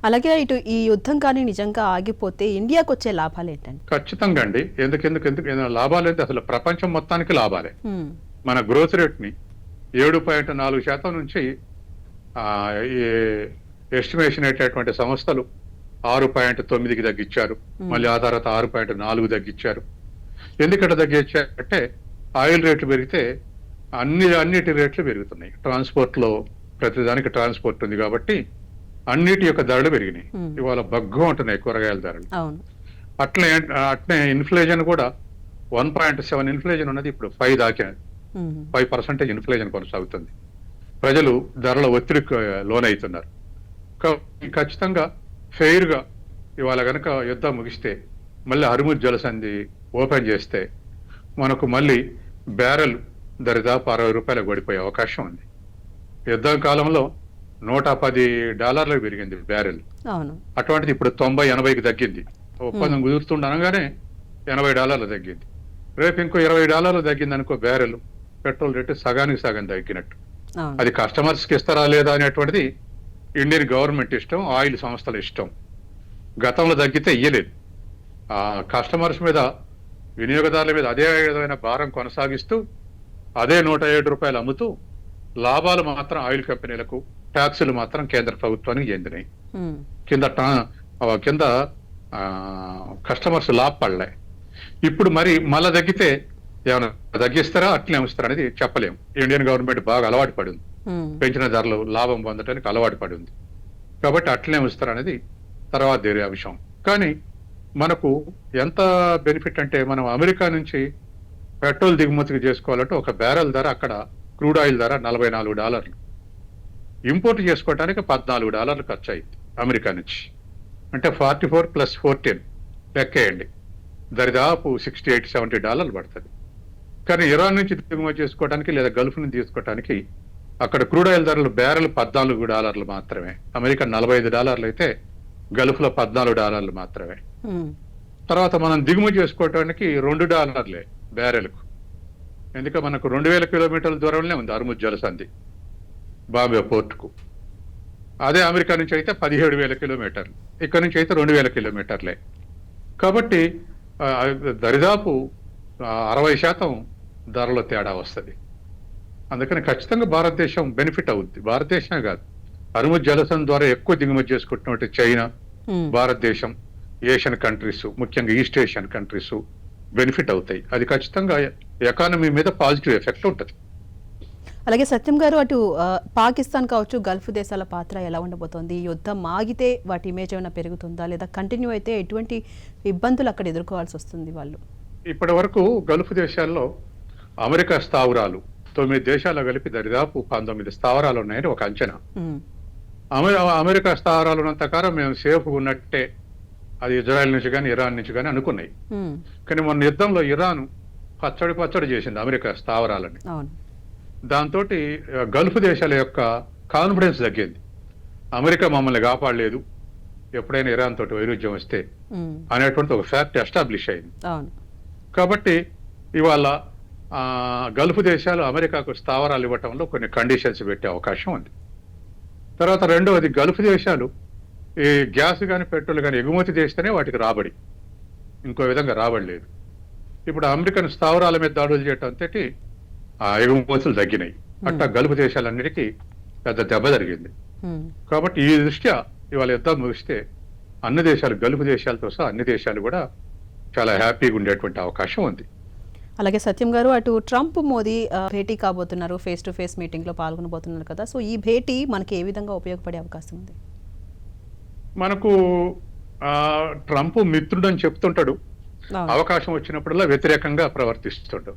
అలాగే ఇటు ఈ యుద్ధం కానీ నిజంగా ఆగిపోతే ఇండియాకు వచ్చే లాభాలు ఏంటండి? ఖచ్చితంగా అండి. ఎందుకు లాభాలు అయితే అసలు ప్రపంచం మొత్తానికి లాభాలే. ఉమ్, మన గ్రోత్ రేట్ ని 7.4% నుంచి ఈ ఎస్టిమేషన్ అయ్యేటటువంటి సంస్థలు 6.9కి తగ్గించారు. మళ్ళీ ఆ తర్వాత 6.4 తగ్గించారు. ఎందుకంటే తగ్గించారంటే ఆయిల్ రేట్లు పెరిగితే అన్నిటి రేట్లు పెరుగుతున్నాయి. ట్రాన్స్పోర్ట్ లో ప్రతిదానికి ట్రాన్స్పోర్ట్ ఉంది కాబట్టి అన్నిటి యొక్క ధరలు పెరిగినాయి. ఇవాళ బగ్గు ఉంటున్నాయి కూరగాయల ధరలు. అవును. అట్నే ఇన్ఫ్లేషన్ కూడా 1.7 ఇన్ఫ్లేషన్ ఉన్నది, ఇప్పుడు 5 దాకా 5% ఇన్ఫ్లేషన్ కొనసాగుతుంది. ప్రజలు ధరల ఒత్తిడికి లోనవుతున్నారు. ఖచ్చితంగా ఫెయిర్ గా ఇవాళ గనక యుద్ధం ముగిస్తే మళ్ళీ హర్ముజ్ జలసంధి ఓపెన్ చేస్తే మనకు మళ్ళీ బ్యారెల్ దరిదాపు $60 పడిపోయే అవకాశం ఉంది. యుద్ధం కాలంలో $110 పెరిగింది బ్యారెల్. అటువంటిది ఇప్పుడు 90-80కి తగ్గింది. ఒప్పందం కుదురుతుండనగానే $80 తగ్గింది. రేపు ఇంకో $20 తగ్గింది అనుకో బ్యారెల్, పెట్రోల్ రేటు సగానికి సగం తగ్గినట్టు. అది కస్టమర్స్ కి ఇస్తారా లేదా అనేటువంటిది ఇండియన్ గవర్నమెంట్ ఇష్టం, ఆయిల్ సంస్థల ఇష్టం. గతంలో తగ్గితే ఇయ్యలేదు. ఆ కస్టమర్స్ మీద, వినియోగదారుల మీద అదే విధమైన భారం కొనసాగిస్తూ అదే $107 అమ్ముతూ లాభాలు మాత్రం ఆయిల్ కంపెనీలకు, ట్యాక్సులు మాత్రం కేంద్ర ప్రభుత్వానికి చెందినాయి. కింద కస్టమర్స్ లాభపడలే. ఇప్పుడు మరి మళ్ళా తగ్గితే ఏమైనా తగ్గిస్తారా అట్లే ఉంచుతారా అనేది చెప్పలేము. ఇండియన్ గవర్నమెంట్ బాగా అలవాటు పడింది, పెంచిన ధరలు లాభం పొందడానికి అలవాటు పడి ఉంది. కాబట్టి అట్లే ఉంచుతారా అనేది తర్వాత వేరే అంశం. కానీ మనకు ఎంత బెనిఫిట్ అంటే, మనం అమెరికా నుంచి పెట్రోల్ దిగుమతికి చేసుకోవాలంటే ఒక బ్యారెల్ ధర, అక్కడ క్రూడ్ ఆయిల్ ధర $44. ఇంపోర్ట్ చేసుకోవడానికి $14 ఖర్చు అయింది అమెరికా నుంచి. అంటే 44 + 14 లెక్కేయండి, దరిదాపు $68-70 పడుతుంది. కానీ ఇరాన్ నుంచి దిగుమతి చేసుకోవడానికి లేదా గల్ఫ్ నుంచి తీసుకోవడానికి అక్కడ క్రూడ్ ఆయిల్ ధరలు బ్యారెల్ $14 మాత్రమే. అమెరికా $45 అయితే గల్ఫ్ లో $14 మాత్రమే. తర్వాత మనం దిగుమతి చేసుకోవడానికి $2 బ్యారెల్ కు. ఎందుకంటే మనకు 2000 కిలోమీటర్ల దూరంలో ఉంది హర్ముజ్ జలసంధి బాంబే పోర్టుకు. అదే అమెరికా నుంచి అయితే 17,000 కిలోమీటర్లు, ఇక్కడ నుంచి అయితే 2,000 కిలోమీటర్లే. కాబట్టి దరిదాపు 60% ధరలో తేడా వస్తుంది. అందుకని ఖచ్చితంగా భారతదేశం బెనిఫిట్ అవుద్ది. భారతదేశమే కాదు, హర్ముజ్ జలసంధి ద్వారా ఎక్కువ దిగుమతి చేసుకుంటున్నట్టు చైనా, భారతదేశం, ఏషియన్ కంట్రీస్, ముఖ్యంగా ఈస్ట్ ఏషియన్ కంట్రీస్ బెనిఫిట్ అవుతాయి. అది ఖచ్చితంగా ఎకానమీ మీద పాజిటివ్ ఎఫెక్ట్ ఉంటుంది. అలాగే సత్యం గారు, అటు పాకిస్తాన్ కావచ్చు, గల్ఫ్ దేశాల పాత్ర ఎలా ఉండబోతోంది? యుద్ధం ఆగితే వాటి ఇమేజ్ ఏమైనా పెరుగుతుందా, లేదా కంటిన్యూ అయితే ఎటువంటి ఇబ్బందులు అక్కడ ఎదుర్కోవాల్సి వస్తుంది వాళ్ళు? ఇప్పటి వరకు గల్ఫ్ దేశాల్లో అమెరికా స్థావరాలు 9 దేశాలు కలిపి దరిదాపు 19 స్థావరాలు ఉన్నాయని ఒక అంచనా. అమెరికా స్థావరాలు ఉన్నంత కాలం మేము సేఫ్ ఉన్నట్టే, అది ఇజ్రాయెల్ నుంచి కానీ ఇరాన్ నుంచి కానీ అనుకున్నాయి. కానీ మొన్న యుద్ధంలో ఇరాన్ పచ్చడి చేసింది అమెరికా స్థావరాలని. దాంతో గల్ఫ్ దేశాల యొక్క కాన్ఫిడెన్స్ తగ్గింది. అమెరికా మమ్మల్ని కాపాడలేదు, ఎప్పుడైనా ఇరాన్ తోటి వైరుధ్యం వస్తే అనేటువంటి ఒక ఫ్యాక్ట్ ఎస్టాబ్లిష్ అయింది. కాబట్టి ఇవాళ గల్ఫ్ దేశాలు అమెరికాకు స్థావరాలు ఇవ్వటంలో కొన్ని కండిషన్స్ పెట్టే అవకాశం ఉంది. తర్వాత రెండవది, గల్ఫ్ దేశాలు ఈ గ్యాస్ కానీ పెట్రోల్ కానీ ఎగుమతి చేస్తేనే వాటికి రాబడి, ఇంకో విధంగా రాబడి లేదు. ఇప్పుడు అమెరికన్ స్థావరాల మీద దాడులు చేయటంతో ఆ ఎగుమతులు తగ్గినాయి. అట్టా గల్ఫ్ దేశాలన్నిటికీ పెద్ద దెబ్బ జరిగింది. కాబట్టి ఈ దృష్ట్యా ఇవాళ యుద్ధం ముగిస్తే అన్ని దేశాలు, గల్ఫ్ దేశాలతో సహా అన్ని దేశాలు కూడా చాలా హ్యాపీగా ఉండేటువంటి అవకాశం ఉంది. అలాగే సత్యం గారు, అటు ట్రంప్, మోదీ భేటీ కాబోతున్నారు, ఫేస్ టు ఫేస్ మీటింగ్ లో పాల్గొనబోతున్నారు కదా. సో ఈ భేటీ మనకి ఏ విధంగా ఉపయోగపడే అవకాశం ఉంది? మనకు ట్రంప్ మిత్రుడు అని చెప్తుంటాడు, అవకాశం వచ్చినప్పుడల్లా వ్యతిరేకంగా ప్రవర్తిస్తుంటాడు.